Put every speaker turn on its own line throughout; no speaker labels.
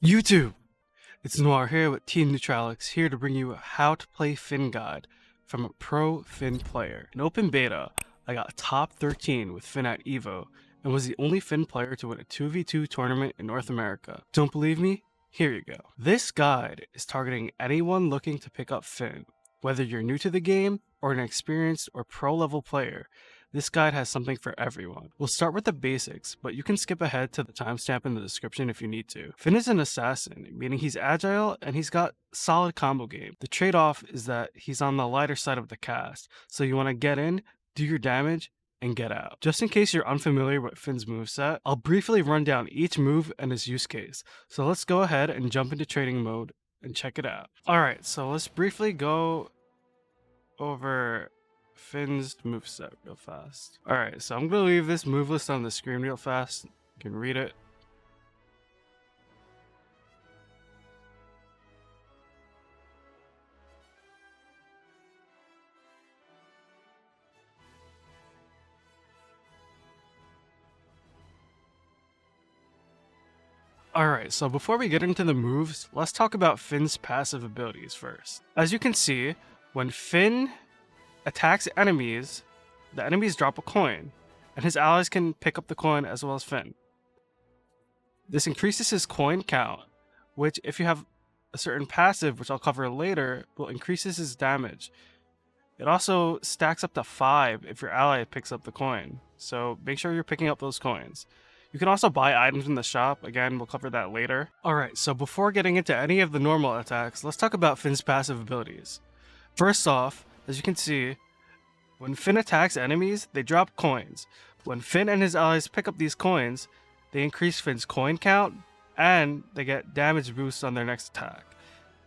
YouTube! It's Noir here with Team Neutralix, here to bring you a how to play Finn guide from a pro Finn player. In open beta, I got top 13 with Finn at EVO and was the only Finn player to win a 2v2 tournament in North America. Don't believe me? Here you go. This guide is targeting anyone looking to pick up Finn. Whether you're new to the game or an experienced or pro level player, this guide has something for everyone. We'll start with the basics, but you can skip ahead to the timestamp in the description if you need to. Finn is an assassin, meaning he's agile and he's got solid combo game. The trade-off is that he's on the lighter side of the cast, so you want to get in, do your damage, and get out. Just in case you're unfamiliar with Finn's moveset, I'll briefly run down each move and its use case. So let's go ahead and jump into training mode and check it out. Alright, so let's briefly go over Finn's moveset real fast. Alright, so I'm going to leave this move list on the screen real fast. You can read it. Alright, so before we get into the moves, let's talk about Finn's passive abilities first. As you can see, when Finn attacks enemies, the enemies drop a coin, and his allies can pick up the coin as well as Finn. This increases his coin count, which if you have a certain passive, which I'll cover later, will increase his damage. It also stacks up to 5 if your ally picks up the coin, so make sure you're picking up those coins. You can also buy items in the shop, again, we'll cover that later. Alright, so before getting into any of the normal attacks, let's talk about Finn's passive abilities. First off, as you can see, when Finn attacks enemies, they drop coins. When Finn and his allies pick up these coins, they increase Finn's coin count, and they get damage boosts on their next attack.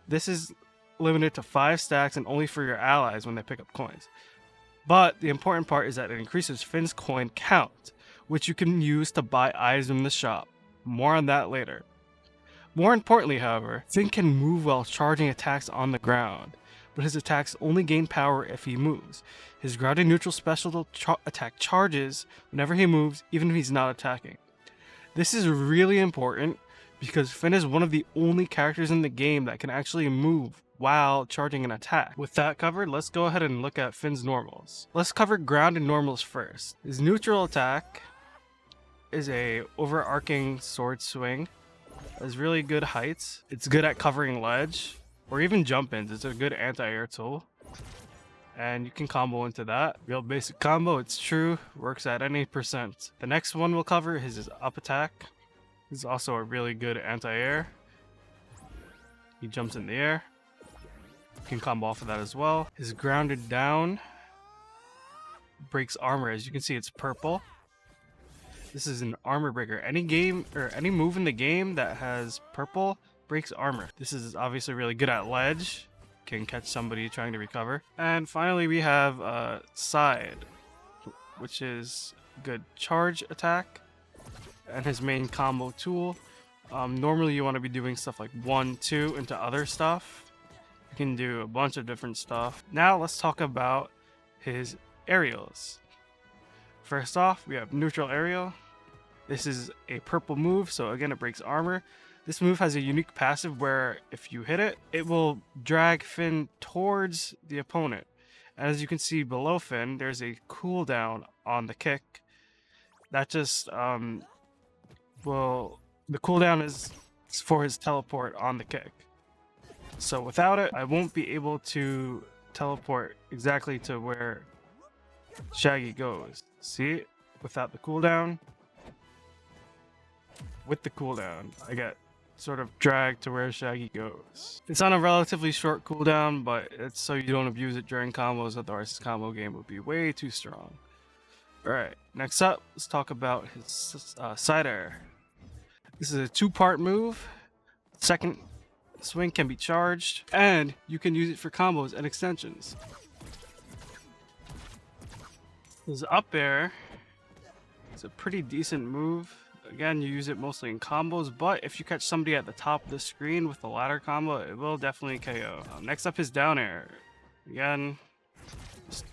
This is limited to 5 stacks and only for your allies when they pick up coins. But the important part is that it increases Finn's coin count, which you can use to buy items in the shop. More on that later. More importantly, however, Finn can move while charging attacks on the ground, but his attacks only gain power if he moves. His grounded neutral special attack charges whenever he moves, even if he's not attacking. This is really important because Finn is one of the only characters in the game that can actually move while charging an attack. With that covered, let's go ahead and look at Finn's normals. Let's cover grounded normals first. His neutral attack is a overarching sword swing. It has really good heights. It's good at covering ledge or even jump-ins. It's a good anti-air tool, and you can combo into that. Real basic combo, it's true, works at any percent. The next one we'll cover is his up attack. He's also a really good anti-air. He jumps in the air. You can combo off of that as well. His grounded down breaks armor. As you can see, it's purple. This is an armor breaker. Any game or any move in the game that has purple breaks armor. This is obviously really good at ledge. Can catch somebody trying to recover. And finally we have side, which is good charge attack and his main combo tool. Normally you want to be doing stuff like 1, 2 into other stuff. You can do a bunch of different stuff. Now let's talk about his aerials. First off, we have neutral aerial. This is a purple move, so again it breaks armor. This move has a unique passive where if you hit it, it will drag Finn towards the opponent. And as you can see below Finn, there's a cooldown on the kick. That just, the cooldown is for his teleport on the kick. So without it, I won't be able to teleport exactly to where Shaggy goes. See? Without the cooldown. With the cooldown, I get sort of dragged to where Shaggy goes. It's on a relatively short cooldown, but it's so you don't abuse it during combos, otherwise this combo game would be way too strong. Alright, next up, let's talk about his side air. This is a 2-part move. Second swing can be charged, and you can use it for combos and extensions. His up air is a pretty decent move. Again, you use it mostly in combos, but if you catch somebody at the top of the screen with the ladder combo, it will definitely KO. Next up is down air. Again, just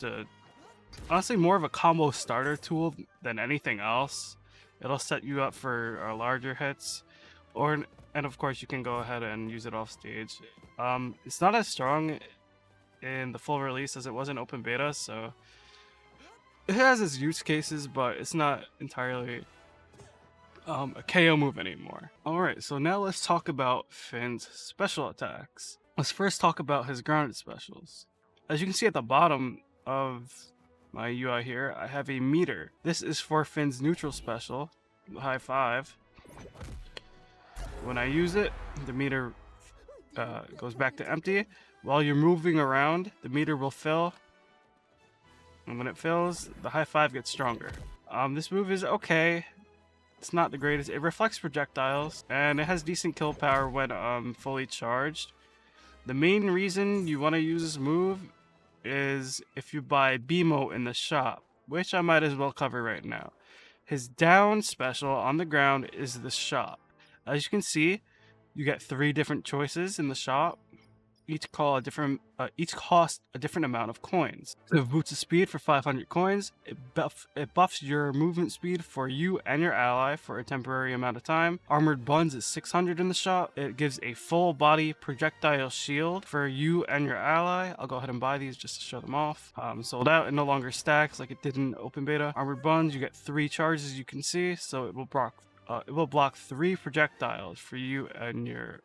honestly more of a combo starter tool than anything else. It'll set you up for larger hits. And of course you can go ahead and use it off stage. It's not as strong in the full release as it was in open beta, so it has its use cases, but it's not entirely a KO move anymore. Alright, so now let's talk about Finn's special attacks. Let's first talk about his grounded specials. As you can see at the bottom of my UI here, I have a meter. This is for Finn's neutral special, high five. When I use it, the meter goes back to empty. While you're moving around, the meter will fill. And when it fills, the high five gets stronger. This move is okay. It's not the greatest. It reflects projectiles, and it has decent kill power when fully charged. The main reason you want to use this move is if you buy BMO in the shop, which I might as well cover right now. His down special on the ground is the shop. As you can see, you get 3 different choices in the shop. Each cost a different amount of coins. So boots of speed for 500 coins. It buffs your movement speed for you and your ally for a temporary amount of time. Armored buns is 600 in the shop. It gives a full body projectile shield for you and your ally. I'll go ahead and buy these just to show them off. Sold out and no longer stacks like it did in open beta. Armored buns, you get 3 charges, you can see, so it will block 3 projectiles for you and your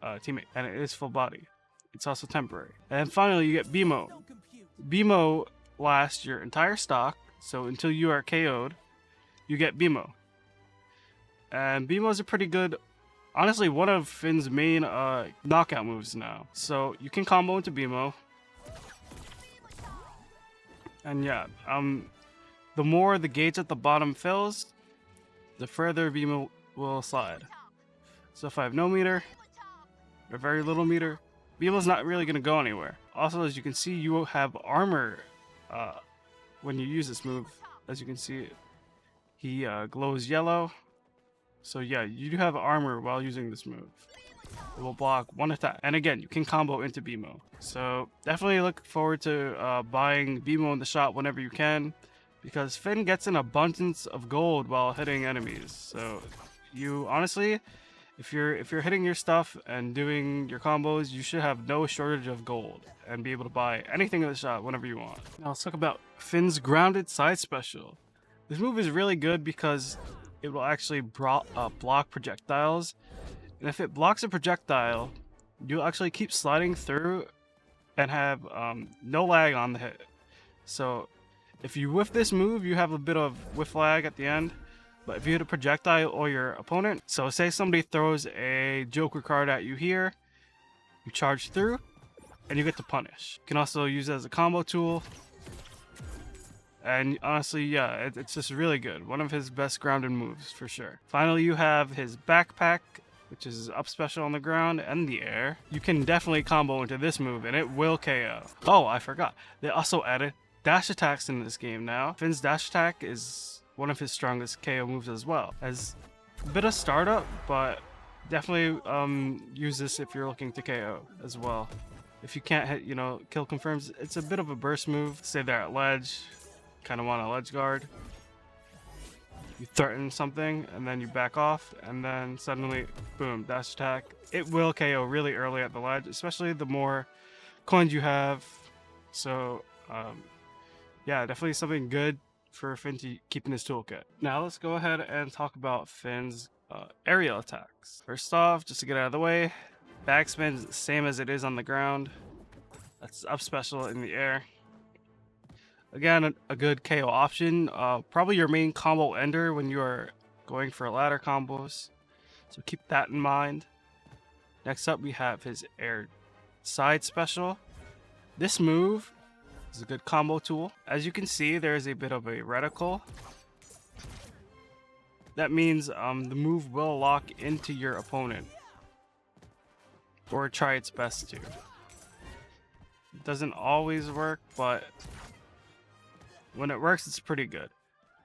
teammate, and it is full body. It's also temporary. And finally, you get BMO. BMO lasts your entire stock, so until you are KO'd, you get BMO. And BMO is a pretty good, honestly, one of Finn's main knockout moves now. So you can combo into BMO. And yeah, the more the gauge at the bottom fills, the further BMO will slide. So if I have no meter, or very little meter, BMO's not really going to go anywhere. Also, as you can see, you will have armor when you use this move. As you can see, he glows yellow. So yeah, you do have armor while using this move. It will block 1 attack. And again, you can combo into BMO. So definitely look forward to buying BMO in the shop whenever you can, because Finn gets an abundance of gold while hitting enemies. So you honestly, if you're hitting your stuff and doing your combos, you should have no shortage of gold and be able to buy anything in the shop whenever you want. Now let's talk about Finn's grounded side special. This move is really good because it will actually block projectiles, and if it blocks a projectile, you'll actually keep sliding through and have no lag on the hit. So if you whiff this move, you have a bit of whiff lag at the end. But if you hit a projectile or your opponent, so say somebody throws a Joker card at you here, you charge through, and you get to punish. You can also use it as a combo tool. And honestly, yeah, it's just really good. One of his best grounded moves, for sure. Finally, you have his backpack, which is up special on the ground and the air. You can definitely combo into this move, and it will KO. Oh, I forgot. They also added dash attacks in this game now. Finn's dash attack is one of his strongest KO moves as well. As a bit of startup, but definitely use this if you're looking to KO as well. If you can't hit, kill confirms, it's a bit of a burst move. Say they're at ledge, kind of want a ledge guard. You threaten something, and then you back off, and then suddenly, boom, dash attack. It will KO really early at the ledge, especially the more coins you have. So, yeah, definitely something good for Finn to keep in his toolkit. Now let's go ahead and talk about Finn's aerial attacks. First off, just to get out of the way, backspin is the same as it is on the ground. That's up special in the air. Again, a good KO option. Probably your main combo ender when you are going for ladder combos. So keep that in mind. Next up, we have his air side special. This move is a good combo tool. As you can see, there is a bit of a reticle. That means the move will lock into your opponent, or try its best to. It doesn't always work, but when it works, it's pretty good.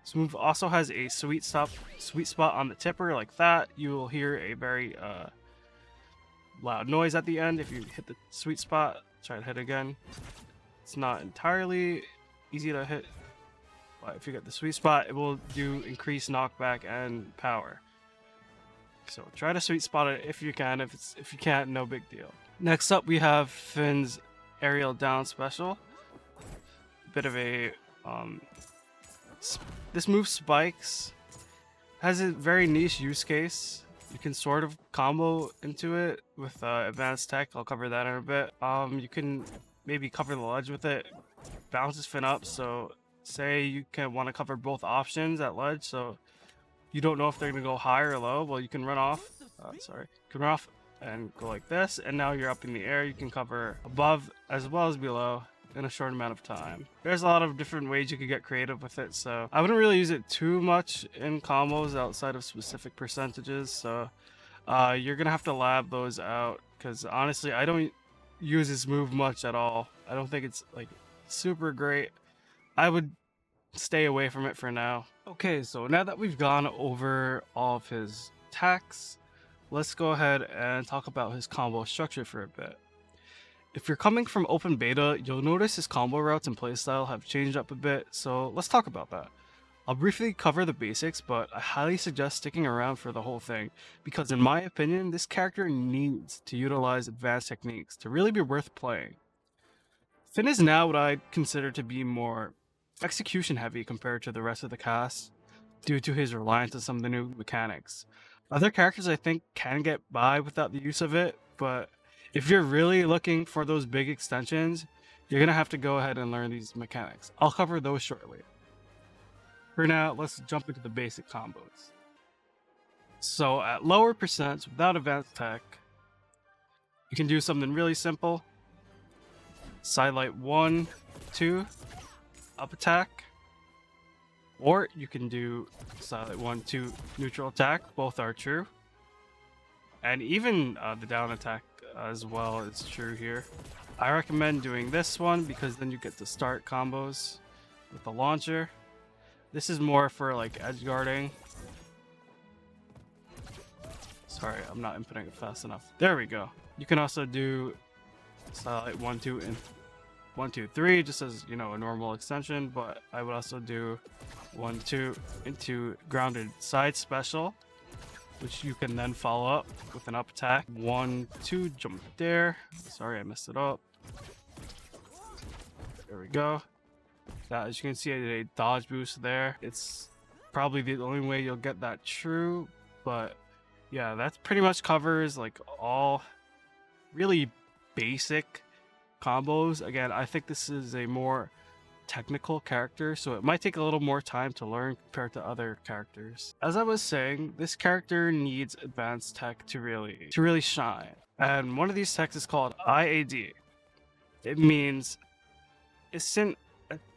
This move also has a sweet spot on the tipper like that. You will hear a very loud noise at the end if you hit the sweet spot. Try to hit again. It's not entirely easy to hit, but if you get the sweet spot, it will do increased knockback and power. So try to sweet spot it if you can. If you can't, no big deal. Next up, we have Finn's aerial down special. Bit of a this move spikes, has a very niche use case. You can sort of combo into it with advanced tech. I'll cover that in a bit. You can maybe cover the ledge with it. Bounces Finn up, so say you can want to cover both options at ledge, so you don't know if they're gonna go high or low. Well, you can run off. You can run off and go like this, and now you're up in the air. You can cover above as well as below in a short amount of time. There's a lot of different ways you could get creative with it, so I wouldn't really use it too much in combos outside of specific percentages. So you're gonna have to lab those out, because honestly, I don't use this move much at all. I don't think it's like super great. I would stay away from it for now. Okay, so now that we've gone over all of his attacks, let's go ahead and talk about his combo structure for a bit. If you're coming from open beta, you'll notice his combo routes and playstyle have changed up a bit, so let's talk about that. I'll briefly cover the basics, but I highly suggest sticking around for the whole thing, because in my opinion, this character needs to utilize advanced techniques to really be worth playing. Finn is now what I'd consider to be more execution heavy compared to the rest of the cast, due to his reliance on some of the new mechanics. Other characters I think can get by without the use of it, but if you're really looking for those big extensions, you're gonna have to go ahead and learn these mechanics. I'll cover those shortly. For now, let's jump into the basic combos. So at lower percents without advanced tech, you can do something really simple. Sidelight 1, 2, up attack, or you can do Sidelight 1, 2, neutral attack. Both are true, and even the down attack as well is true here. I recommend doing this one because then you get to start combos with the launcher. This is more for like edge guarding. Sorry, I'm not inputting it fast enough. There we go. You can also do Sidelight 1, 2, and 1, 2, 3, just as, you know, a normal extension, but I would also do 1, 2 into grounded side special, which you can then follow up with an up attack. 1, 2, jump there. Sorry, I messed it up. There we go. As you can see, I did a dodge boost there. It's probably the only way you'll get that true, but yeah, that pretty much covers like all really basic combos. Again, I think this is a more technical character, so it might take a little more time to learn compared to other characters. As I was saying, this character needs advanced tech to really shine, and one of these techs is called IAD. It means instant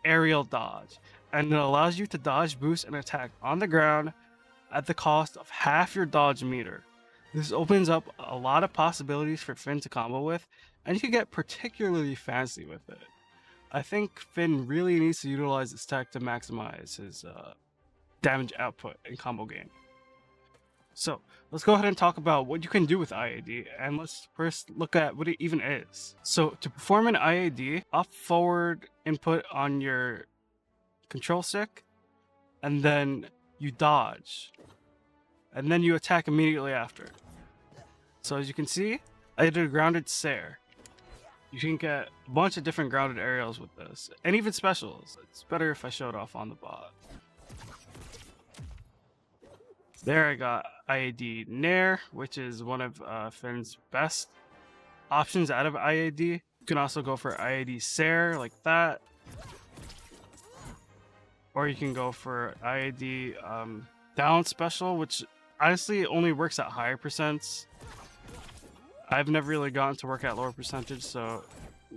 aerial dodge, and it allows you to dodge, boost, and attack on the ground at the cost of half your dodge meter. This opens up a lot of possibilities for Finn to combo with, and you can get particularly fancy with it. I think Finn really needs to utilize this tech to maximize his damage output in combo game. So let's go ahead and talk about what you can do with IAD, and let's first look at what it even is. So to perform an IAD, up forward input on your control stick, and then you dodge, and then you attack immediately after. So as you can see, I did a grounded Sair. You can get a bunch of different grounded aerials with this, and even specials. It's better if I show it off on the bot. There I got IAD Nair, which is one of Finn's best options out of IAD. You can also go for IAD Sair like that, or you can go for IAD down special, which honestly only works at higher percents. I've never really gotten to work at lower percentage, so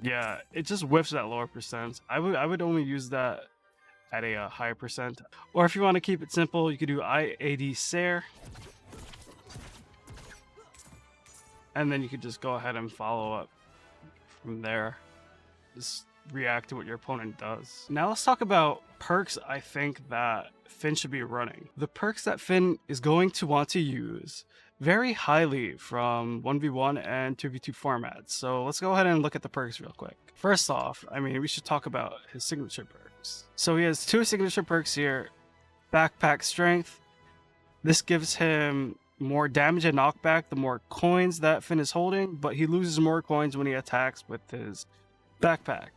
yeah, it just whiffs at lower percents. I would only use that at a higher percent. Or if you want to keep it simple, you could do IAD Sair, and then you could just go ahead and follow up from there. Just react to what your opponent does. Now let's talk about perks I think that Finn should be running. The perks that Finn is going to want to use vary highly from 1v1 and 2v2 formats. So let's go ahead and look at the perks real quick. First off, I mean, we should talk about his signature perks. So he has two signature perks here. Backpack Strength. This gives him more damage and knockback the more coins that Finn is holding, but he loses more coins when he attacks with his backpack.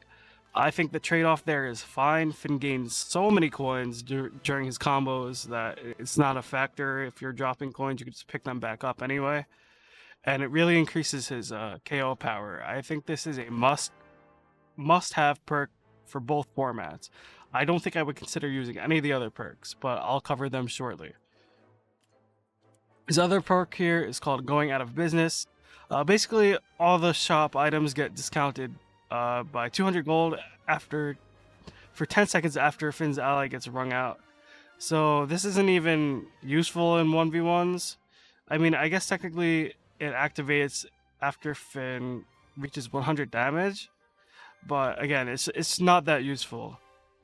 I think the trade-off there is fine. Finn gains so many coins during his combos that it's not a factor. If you're dropping coins, you can just pick them back up anyway. And it really increases his KO power. I think this is a must-have perk for both formats. I don't think I would consider using any of the other perks, but I'll cover them shortly. His other perk here is called Going Out of Business. Basically, all the shop items get discounted by 200 gold for 10 seconds after Finn's ally gets wrung out. So this isn't even useful in 1v1s. I mean, I guess technically it activates after Finn reaches 100 damage, but again, it's not that useful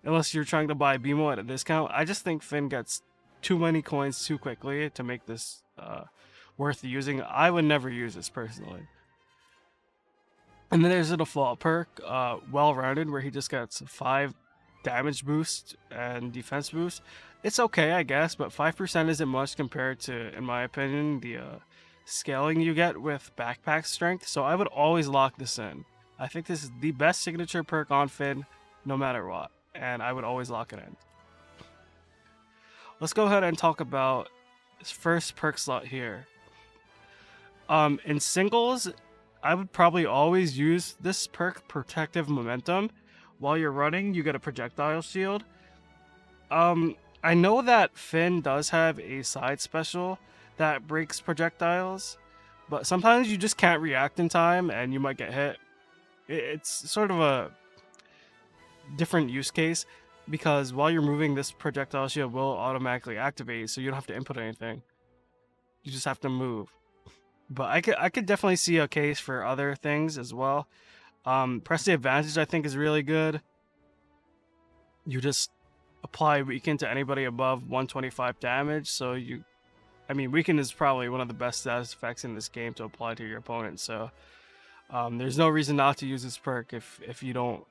unless you're trying to buy BMO at a discount. I just think Finn gets too many coins too quickly to make this worth using. I would never use this personally. And then there's a default perk, Well-Rounded, where he just gets 5 damage boost and defense boost. It's okay, I guess, but 5% isn't much compared to, in my opinion, the scaling you get with backpack strength. So I would always lock this in. I think this is the best signature perk on Finn, no matter what, and I would always lock it in. Let's go ahead and talk about his first perk slot here. In singles, I would probably always use this perk, Protective Momentum. While you're running, you get a projectile shield. I know that Finn does have a side special that breaks projectiles, but sometimes you just can't react in time and you might get hit. It's sort of a different use case because while you're moving, this projectile shield will automatically activate, so you don't have to input anything. You just have to move. But I could definitely see a case for other things as well. Press the Advantage, I think, is really good. You just apply Weaken to anybody above 125 damage. So Weaken is probably one of the best status effects in this game to apply to your opponent. So there's no reason not to use this perk if you don't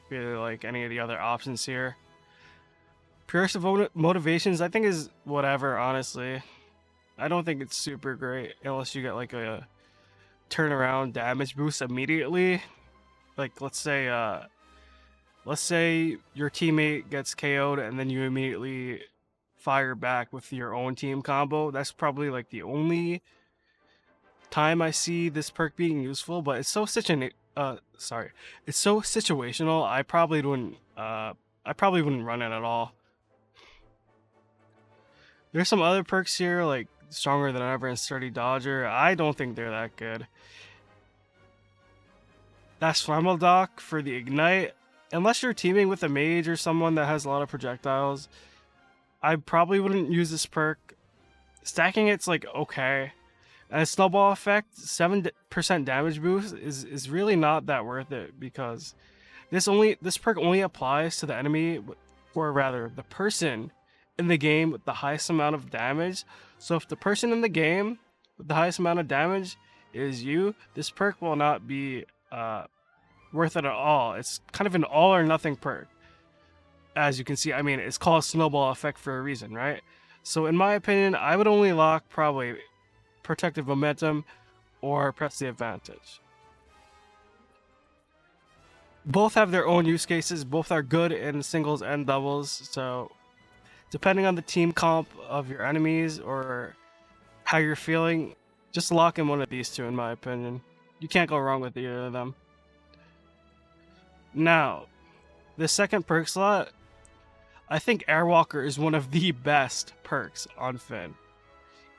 really like any of the other options here. Purest of Motivations, I think, is whatever, honestly. I don't think it's super great unless you get like a turnaround damage boost immediately. Like let's say your teammate gets KO'd and then you immediately fire back with your own team combo. That's probably like the only time I see this perk being useful, but it's so situational. I probably wouldn't run it at all. There's some other perks here like Stronger Than Ever and Sturdy Dodger. I don't think they're that good. That's Flammeldock for the Ignite. Unless you're teaming with a mage or someone that has a lot of projectiles, I probably wouldn't use this perk. Stacking it's like okay. And a Snowball Effect, 7% damage boost is really not that worth it because this perk only applies to the enemy, or rather the person in the game with the highest amount of damage. So if the person in the game with the highest amount of damage is you, this perk will not be worth it at all. It's kind of an all or nothing perk. As you can see, I mean, it's called Snowball Effect for a reason, right? So in my opinion, I would only lock probably Protective Momentum or Press the Advantage. Both have their own use cases. Both are good in singles and doubles. So depending on the team comp of your enemies or how you're feeling, just lock in one of these two, in my opinion. You can't go wrong with either of them. Now, the second perk slot, I think Airwalker is one of the best perks on Finn.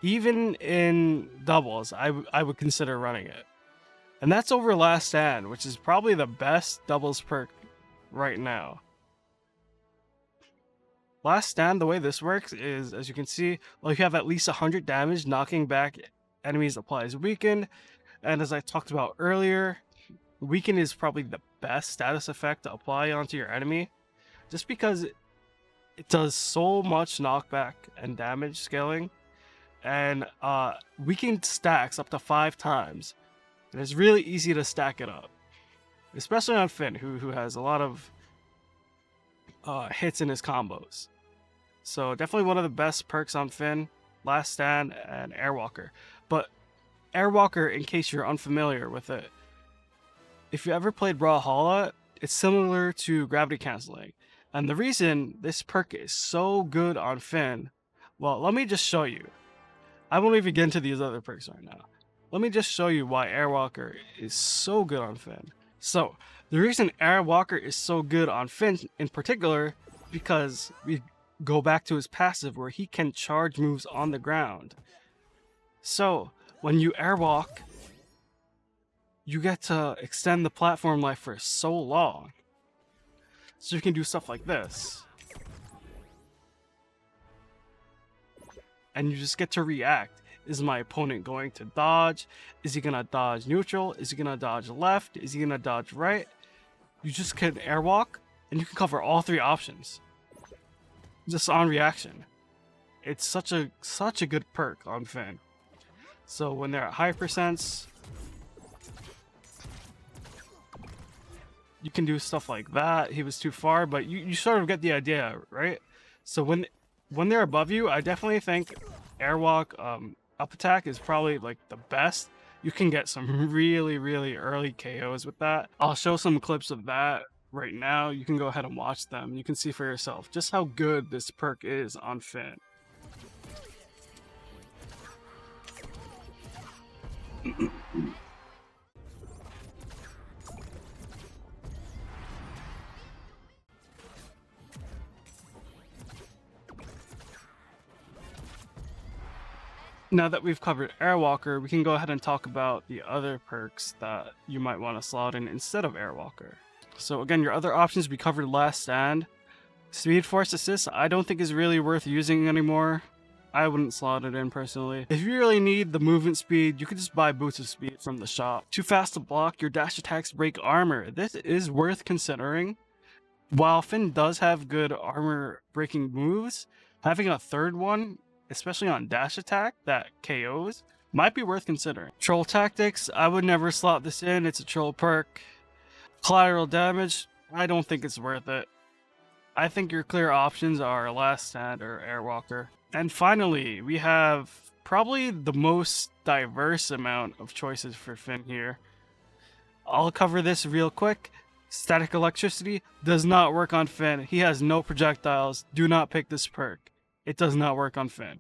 Even in doubles, I would consider running it. And that's over Last Stand, which is probably the best doubles perk right now. Last Stand, the way this works is, as you can see, well, you have at least 100 damage, knocking back enemies applies Weaken. And as I talked about earlier, Weaken is probably the best status effect to apply onto your enemy, just because it does so much knockback and damage scaling. And Weaken stacks up to 5 times. And it's really easy to stack it up, especially on Finn, who has a lot of hits in his combos. So definitely one of the best perks on Finn. Last Stand, and Airwalker. But Airwalker, in case you're unfamiliar with it, if you ever played Brawlhalla, it's similar to gravity canceling. And the reason this perk is so good on Finn, well, let me just show you. I won't even get into these other perks right now. Let me just show you why Airwalker is so good on Finn. So, the reason Airwalker is so good on Finn in particular, because we go back to his passive where he can charge moves on the ground. So, when you airwalk, you get to extend the platform life for so long. So you can do stuff like this. And you just get to react. Is my opponent going to dodge? Is he gonna dodge neutral? Is he gonna dodge left? Is he gonna dodge right? You just can airwalk and you can cover all three options. Just on reaction. It's such a good perk on Finn. So when they're at high percents, you can do stuff like that. He was too far, but you sort of get the idea, right? So when they're above you, I definitely think airwalk up attack is probably like the best. You can get some really early KOs with that. I'll show some clips of that right now. You can go ahead and watch them. You can see for yourself just how good this perk is on Finn. Now that we've covered Airwalker, we can go ahead and talk about the other perks that you might want to slot in instead of Airwalker. So again, your other options we covered Last Stand. Speed Force Assist, I don't think is really worth using anymore. I wouldn't slot it in personally. If you really need the movement speed, you can just buy Boots of Speed from the shop. Too fast to block, your dash attacks break armor. This is worth considering. While Finn does have good armor breaking moves, having a third one, especially on dash attack that KOs, might be worth considering. Troll Tactics, I would never slot this in. It's a troll perk. Collateral damage, I don't think it's worth it. I think your clear options are Last Stand or Airwalker. And finally, we have probably the most diverse amount of choices for Finn here. I'll cover this real quick. Static Electricity does not work on Finn. He has no projectiles. Do not pick this perk. It does not work on Finn.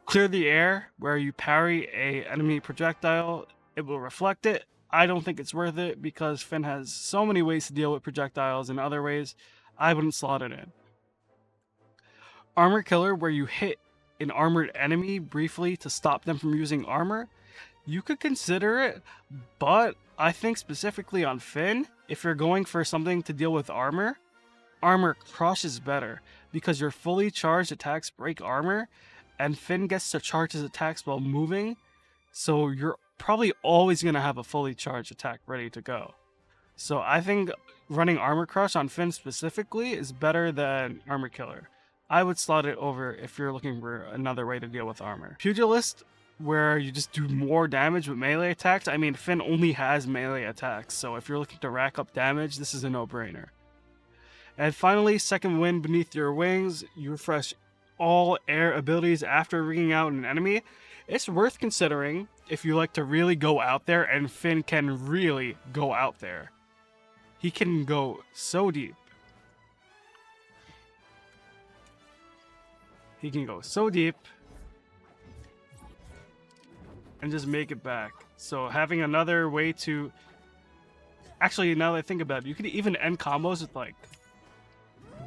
Clear the Air, where you parry a enemy projectile, it will reflect it. I don't think it's worth it because Finn has so many ways to deal with projectiles in other ways. I wouldn't slot it in. Armor Killer, where you hit an armored enemy briefly to stop them from using armor. You could consider it, but I think specifically on Finn, if you're going for something to deal with armor, Armor Crush is better because your fully charged attacks break armor, and Finn gets to charge his attacks while moving, so you're probably always going to have a fully charged attack ready to go. So I think running Armor Crush on Finn specifically is better than Armor Killer. I would slot it over if you're looking for another way to deal with armor. Pugilist, where you just do more damage with melee attacks. I mean, Finn only has melee attacks, so if you're looking to rack up damage, this is a no-brainer. And finally, Second Wind Beneath Your Wings. You refresh all air abilities after ringing out an enemy. It's worth considering if you like to really go out there, and Finn can really go out there. He can go so deep. He can go so deep and just make it back. So having another way to... Actually, now that I think about it, you could even end combos with like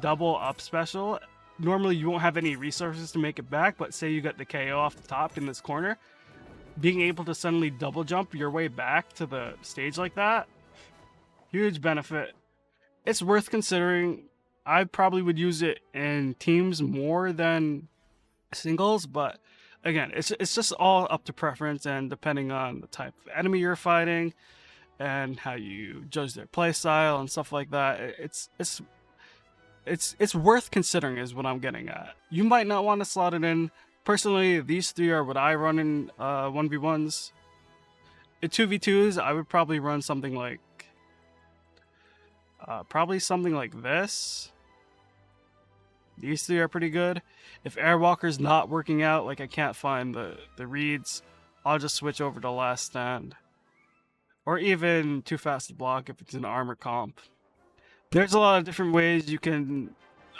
double up special. Normally you won't have any resources to make it back, but say you got the KO off the top in this corner, being able to suddenly double jump your way back to the stage like that, huge benefit. It's worth considering. I probably would use it in teams more than singles, but again, it's just all up to preference and depending on the type of enemy you're fighting and how you judge their playstyle and stuff like that. It's worth considering is what I'm getting at. You might not want to slot it in. Personally, these three are what I run in 1v1s. In 2v2s, I would probably run something like this. These three are pretty good. If Airwalker's not working out, like I can't find the reads, I'll just switch over to Last Stand. Or even Too Fast to Block if it's an armor comp. There's a lot of different ways you can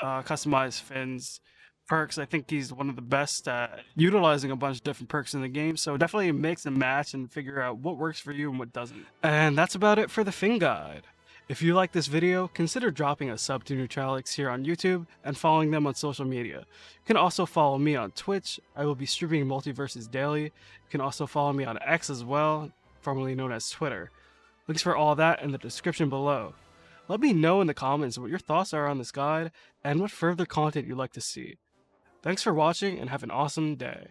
customize Finn's perks. I think he's one of the best at utilizing a bunch of different perks in the game, so definitely mix and match and figure out what works for you and what doesn't. And that's about it for the Finn guide. If you like this video, consider dropping a sub to Neutralix here on YouTube and following them on social media. You can also follow me on Twitch. I will be streaming MultiVersus daily. You can also follow me on X as well, formerly known as Twitter. Links for all that in the description below. Let me know in the comments what your thoughts are on this guide and what further content you'd like to see. Thanks for watching and have an awesome day.